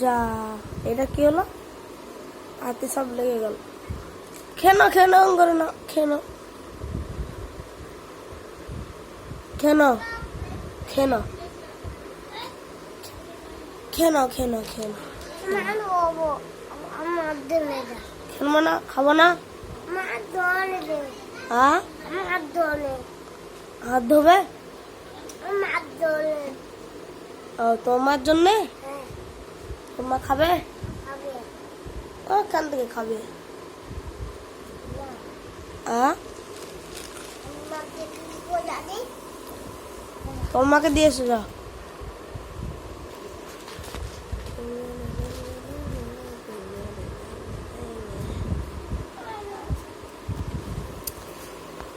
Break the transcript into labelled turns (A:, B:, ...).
A: যা, এটা কি হলো? হাতে সব লেগে গেল। খেয়ে নাও করে না, খেয়ে নাও, খেয়ে নাও, খেয়ে নাও, খেয়ে নাও, খেয়ে নাও, খেয়ে নাও। খেলবো না, খাবো না। হ্যাঁ, হাত ধোবে? তোমার জন্যে? তোমার খাবে? ওখান থেকে খাবে। তোমাকে দিয়েছো, যাও।